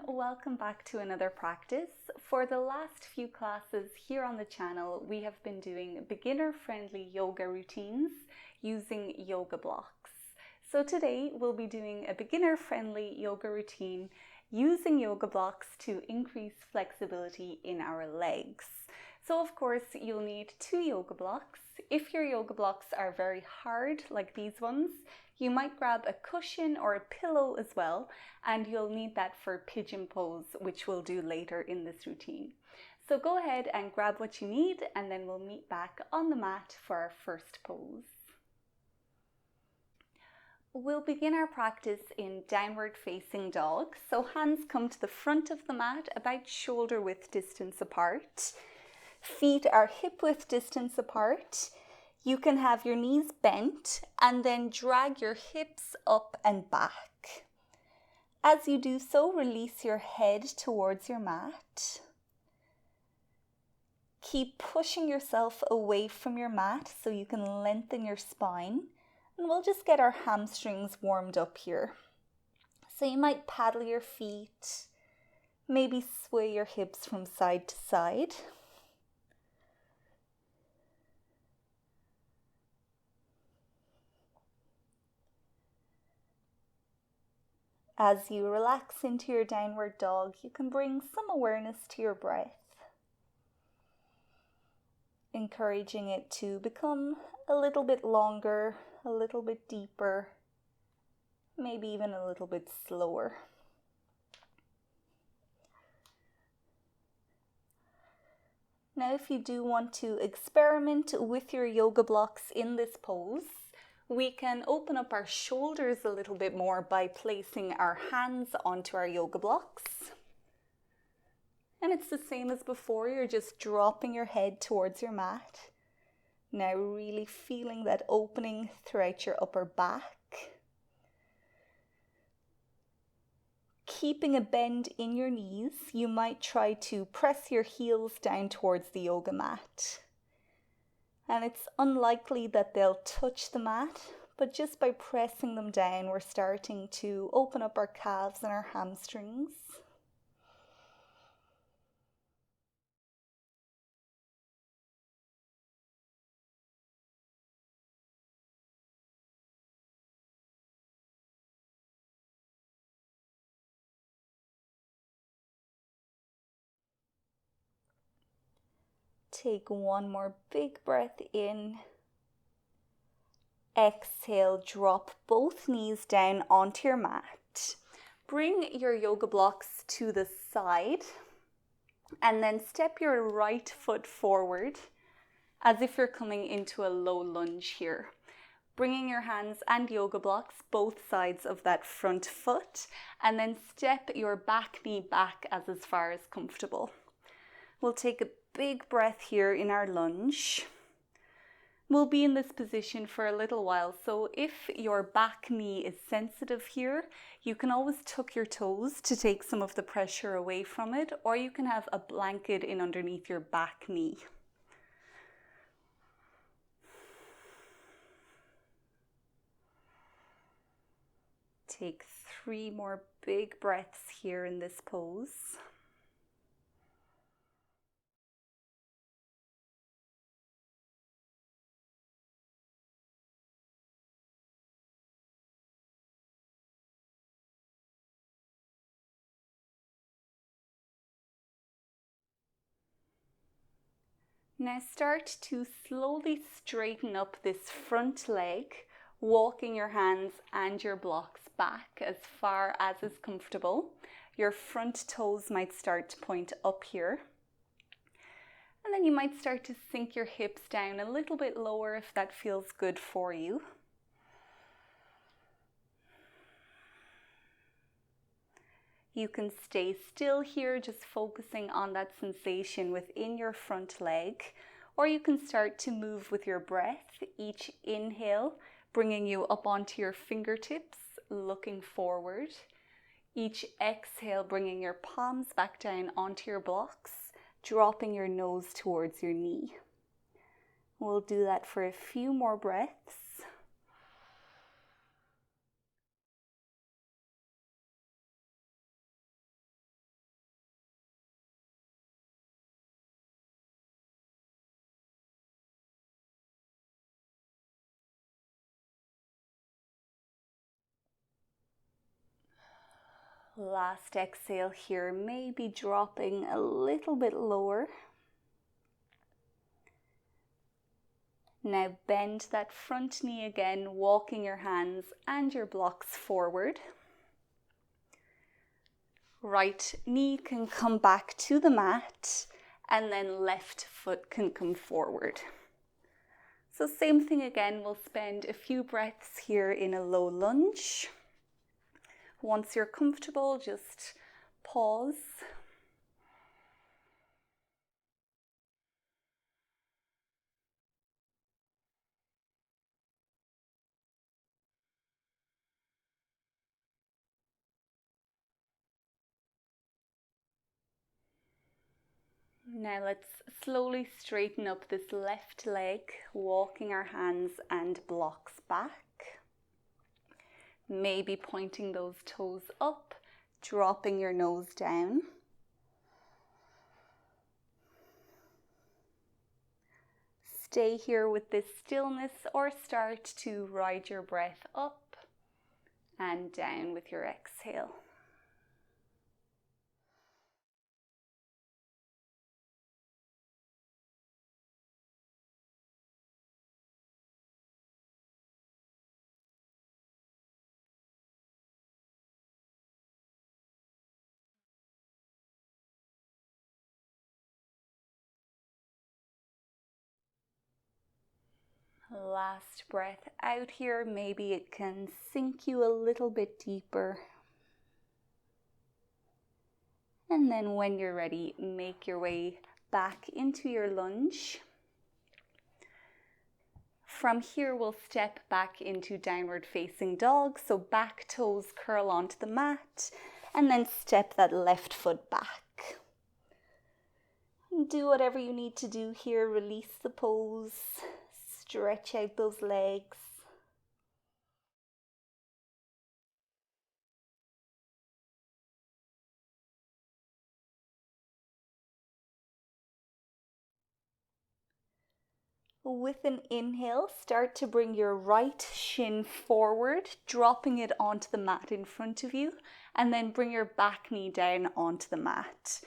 welcome back to another practice. For the last few classes here on the channel, we have been doing beginner-friendly yoga routines using yoga blocks. So today we'll be doing a beginner-friendly yoga routine using yoga blocks to increase flexibility in our legs. So of course you'll need 2 yoga blocks. If your yoga blocks are very hard, like these ones, you might grab a cushion or a pillow as well, and you'll need that for Pigeon Pose, which we'll do later in this routine. So go ahead and grab what you need, and then we'll meet back on the mat for our first pose. We'll begin our practice in downward facing dog. So hands come to the front of the mat, about shoulder width distance apart. Feet are hip width distance apart. You can have your knees bent and then drag your hips up and back. As you do so, release your head towards your mat. Keep pushing yourself away from your mat so you can lengthen your spine. And we'll just get our hamstrings warmed up here. So you might paddle your feet, maybe sway your hips from side to side. As you relax into your downward dog, you can bring some awareness to your breath, encouraging it to become a little bit longer, a little bit deeper, maybe even a little bit slower. Now, if you do want to experiment with your yoga blocks in this pose, we can open up our shoulders a little bit more by placing our hands onto our yoga blocks. And it's the same as before, you're just dropping your head towards your mat. Now really feeling that opening throughout your upper back. Keeping a bend in your knees, you might try to press your heels down towards the yoga mat. And it's unlikely that they'll touch the mat, but just by pressing them down, we're starting to open up our calves and our hamstrings. Take one more big breath in. Exhale, drop both knees down onto your mat. Bring your yoga blocks to the side and then step your right foot forward as if you're coming into a low lunge here. Bringing your hands and yoga blocks both sides of that front foot, and then step your back knee back as far as comfortable. We'll take a big breath here in our lunge. We'll be in this position for a little while, so if your back knee is sensitive here, you can always tuck your toes to take some of the pressure away from it, or you can have a blanket in underneath your back knee. Take 3 more big breaths here in this pose. Now start to slowly straighten up this front leg, walking your hands and your blocks back as far as is comfortable. Your front toes might start to point up here. And then you might start to sink your hips down a little bit lower if that feels good for you. You can stay still here, just focusing on that sensation within your front leg, or you can start to move with your breath. Each inhale, bringing you up onto your fingertips, looking forward. Each exhale, bringing your palms back down onto your blocks, dropping your nose towards your knee. We'll do that for a few more breaths. Last exhale here, maybe dropping a little bit lower. Now bend that front knee again, walking your hands and your blocks forward. Right knee can come back to the mat, and then left foot can come forward. So same thing again, we'll spend a few breaths here in a low lunge. Once you're comfortable, just pause. Now let's slowly straighten up this left leg, walking our hands and blocks back. Maybe pointing those toes up, dropping your nose down. Stay here with this stillness or start to ride your breath up and down with your exhale. Last breath out here, maybe it can sink you a little bit deeper. And then when you're ready, make your way back into your lunge. From here, we'll step back into downward facing dog. So back toes curl onto the mat and then step that left foot back. Do whatever you need to do here. Release the pose. Stretch out those legs. With an inhale, start to bring your right shin forward, dropping it onto the mat in front of you, and then bring your back knee down onto the mat.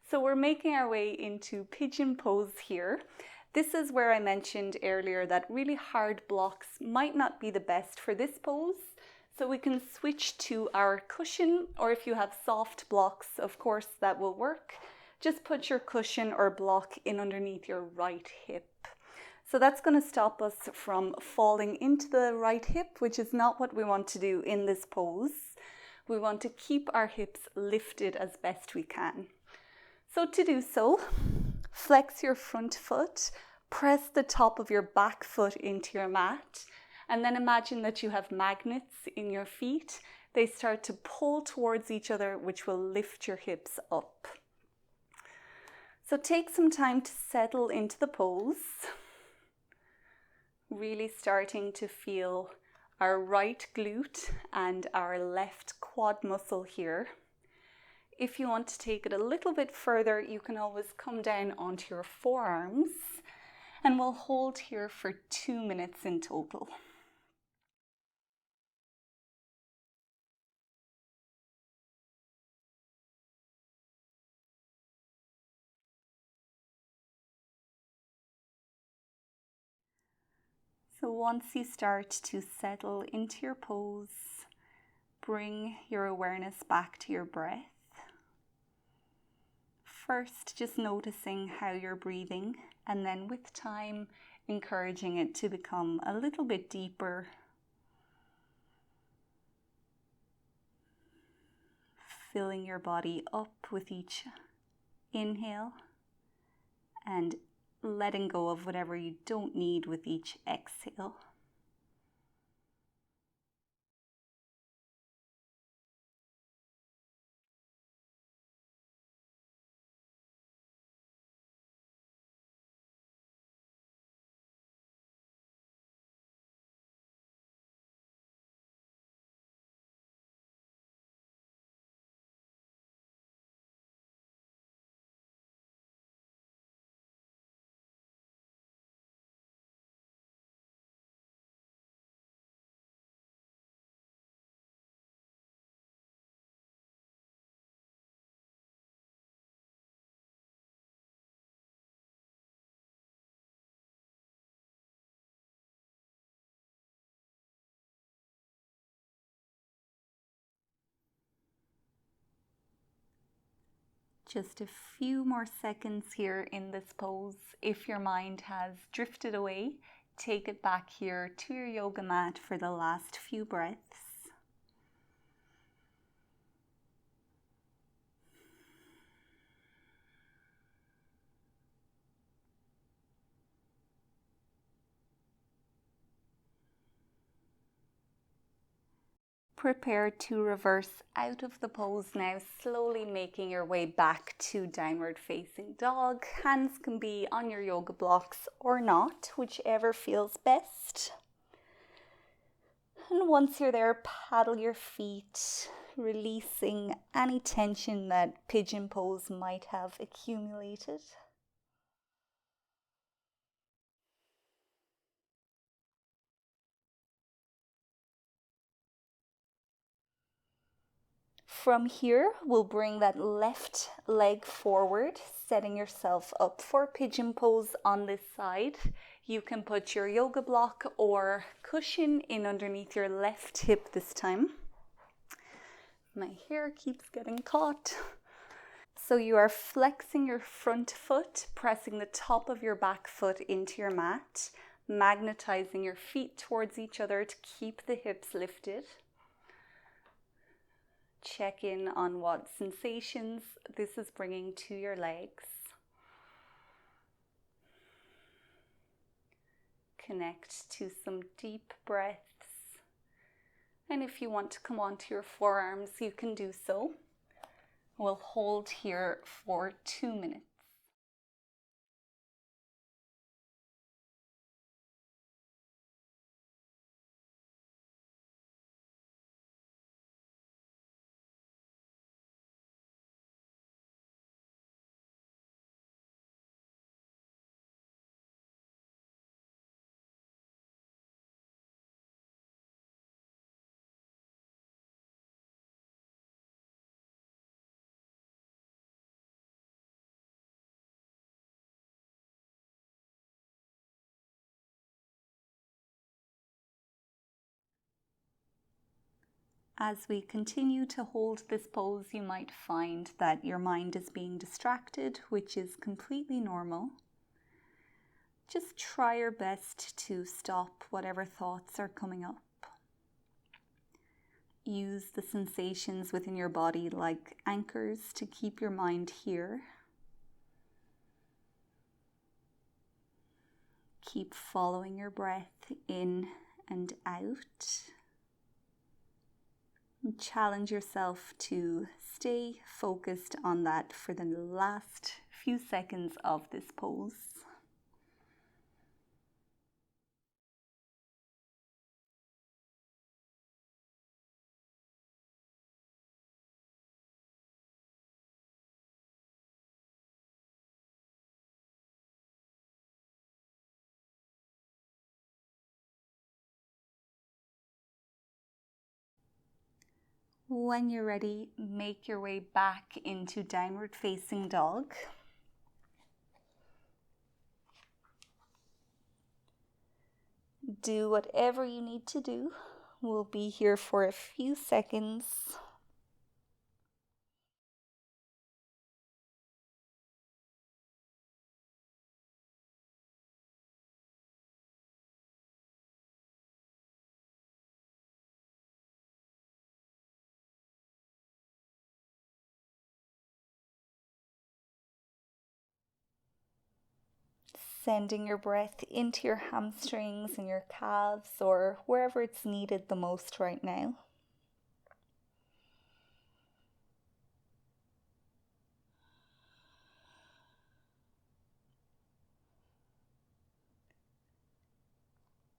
So we're making our way into pigeon pose here. This is where I mentioned earlier that really hard blocks might not be the best for this pose. So we can switch to our cushion, or if you have soft blocks, of course that will work. Just put your cushion or block in underneath your right hip. So that's going to stop us from falling into the right hip, which is not what we want to do in this pose. We want to keep our hips lifted as best we can. So to do so, flex your front foot, press the top of your back foot into your mat, and then imagine that you have magnets in your feet. They start to pull towards each other, which will lift your hips up. So take some time to settle into the pose. Really starting to feel our right glute and our left quad muscle here. If you want to take it a little bit further, you can always come down onto your forearms, and we'll hold here for 2 minutes in total. So once you start to settle into your pose, bring your awareness back to your breath. First, just noticing how you're breathing, and then with time, encouraging it to become a little bit deeper. Filling your body up with each inhale and letting go of whatever you don't need with each exhale. Just a few more seconds here in this pose. If your mind has drifted away, take it back here to your yoga mat for the last few breaths. Prepare to reverse out of the pose now, slowly making your way back to downward facing dog. Hands can be on your yoga blocks or not, whichever feels best. And once you're there, paddle your feet, releasing any tension that pigeon pose might have accumulated. From here, we'll bring that left leg forward, setting yourself up for pigeon pose on this side. You can put your yoga block or cushion in underneath your left hip this time. My hair keeps getting caught. So you are flexing your front foot, pressing the top of your back foot into your mat, magnetizing your feet towards each other to keep the hips lifted. Check in on what sensations this is bringing to your legs. Connect to some deep breaths. And if you want to come onto your forearms, you can do so. We'll hold here for 2 minutes. As we continue to hold this pose, you might find that your mind is being distracted, which is completely normal. Just try your best to stop whatever thoughts are coming up. Use the sensations within your body like anchors to keep your mind here. Keep following your breath in and out. And challenge yourself to stay focused on that for the last few seconds of this pose. When you're ready, make your way back into downward facing dog. Do whatever you need to do. We'll be here for a few seconds. Sending your breath into your hamstrings and your calves or wherever it's needed the most right now.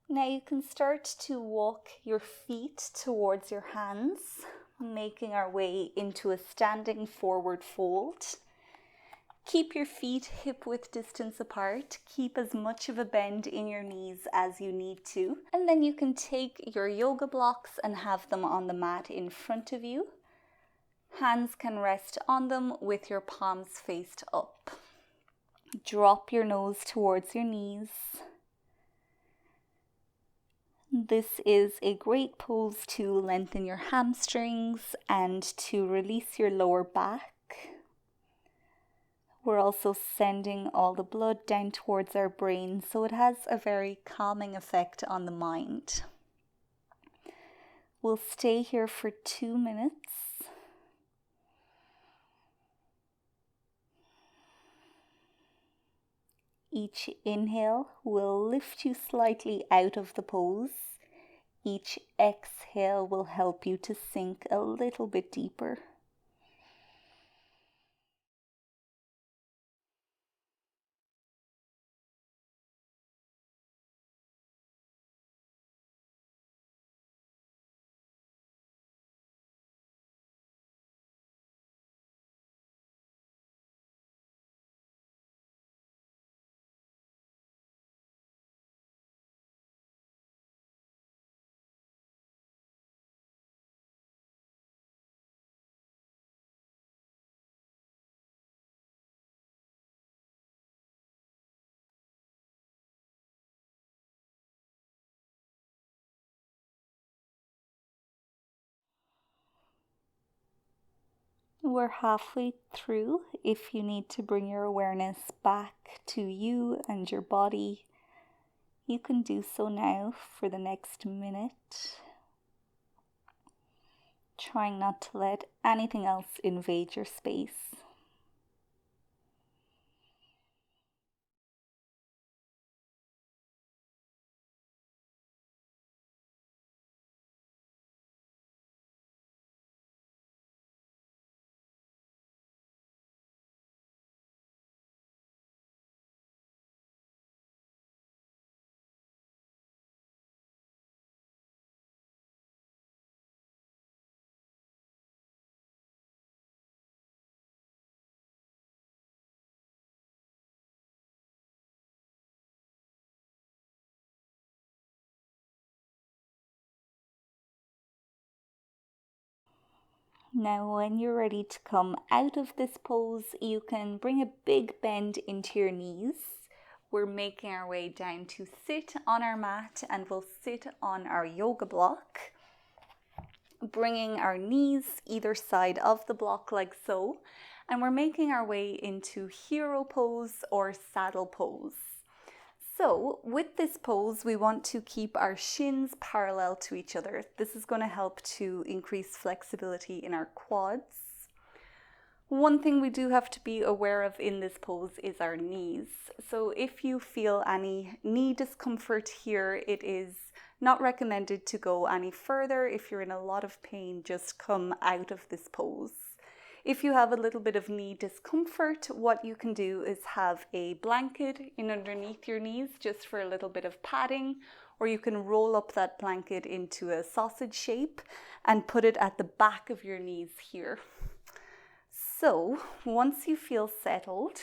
Now you can start to walk your feet towards your hands, making our way into a standing forward fold. Keep your feet hip-width distance apart. Keep as much of a bend in your knees as you need to. And then you can take your yoga blocks and have them on the mat in front of you. Hands can rest on them with your palms faced up. Drop your nose towards your knees. This is a great pose to lengthen your hamstrings and to release your lower back. We're also sending all the blood down towards our brain, so it has a very calming effect on the mind. We'll stay here for 2 minutes. Each inhale will lift you slightly out of the pose. Each exhale will help you to sink a little bit deeper. We're halfway through. If you need to bring your awareness back to you and your body, you can do so now for the next minute. Trying not to let anything else invade your space. Now when you're ready to come out of this pose, you can bring a big bend into your knees. We're making our way down to sit on our mat, and we'll sit on our yoga block, bringing our knees either side of the block like so, and we're making our way into hero pose or saddle pose. So with this pose, we want to keep our shins parallel to each other. This is going to help to increase flexibility in our quads. One thing we do have to be aware of in this pose is our knees. So if you feel any knee discomfort here, it is not recommended to go any further. If you're in a lot of pain, just come out of this pose. If you have a little bit of knee discomfort, what you can do is have a blanket in underneath your knees just for a little bit of padding, or you can roll up that blanket into a sausage shape and put it at the back of your knees here. So once you feel settled,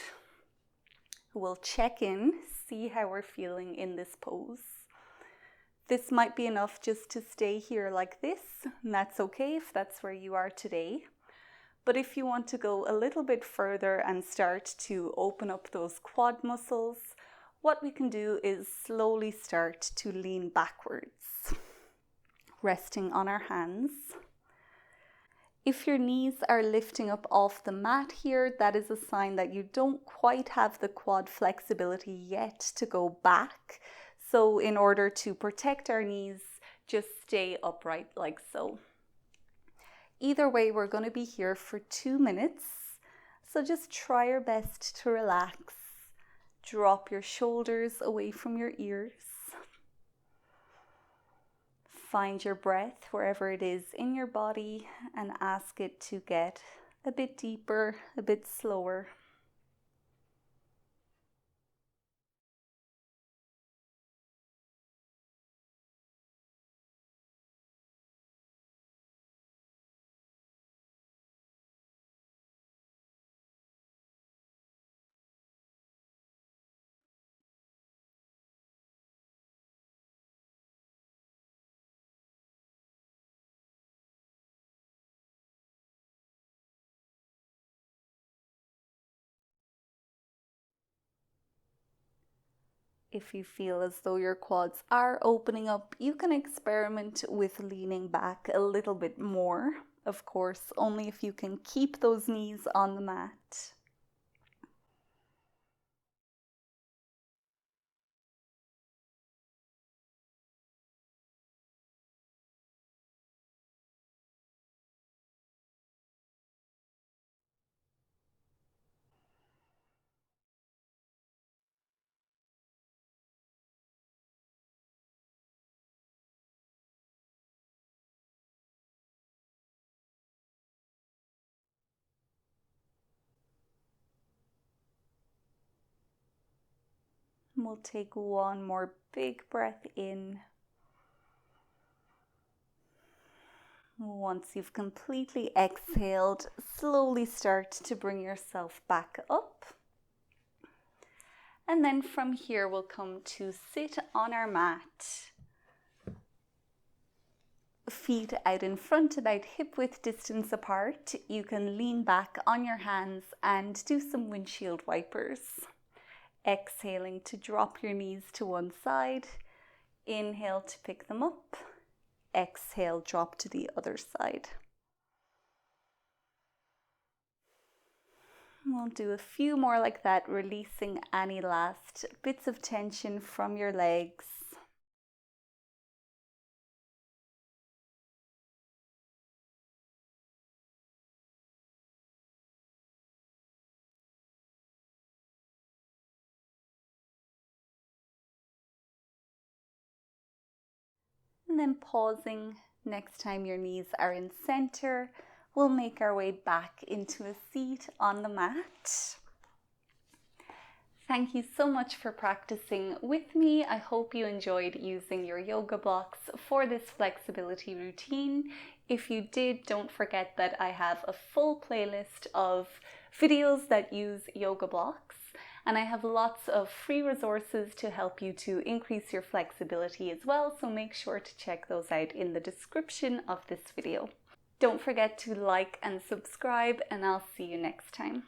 we'll check in, see how we're feeling in this pose. This might be enough just to stay here like this, and that's okay if that's where you are today. But if you want to go a little bit further and start to open up those quad muscles, what we can do is slowly start to lean backwards, resting on our hands. If your knees are lifting up off the mat here, that is a sign that you don't quite have the quad flexibility yet to go back. So in order to protect our knees, just stay upright like so. Either way, we're going to be here for 2 minutes. So just try your best to relax. Drop your shoulders away from your ears. Find your breath wherever it is in your body and ask it to get a bit deeper, a bit slower. If you feel as though your quads are opening up, you can experiment with leaning back a little bit more. Of course, only if you can keep those knees on the mat. We'll take one more big breath in. Once you've completely exhaled, slowly start to bring yourself back up. And then from here, we'll come to sit on our mat. Feet out in front, about hip width distance apart. You can lean back on your hands and do some windshield wipers. Exhaling to drop your knees to one side. Inhale to pick them up. Exhale, drop to the other side. We'll do a few more like that, releasing any last bits of tension from your legs. And then pausing next time your knees are in center, we'll make our way back into a seat on the mat. Thank you so much for practicing with me. I hope you enjoyed using your yoga blocks for this flexibility routine. If you did, don't forget that I have a full playlist of videos that use yoga blocks, and I have lots of free resources to help you to increase your flexibility as well, so make sure to check those out in the description of this video. Don't forget to like and subscribe, and I'll see you next time.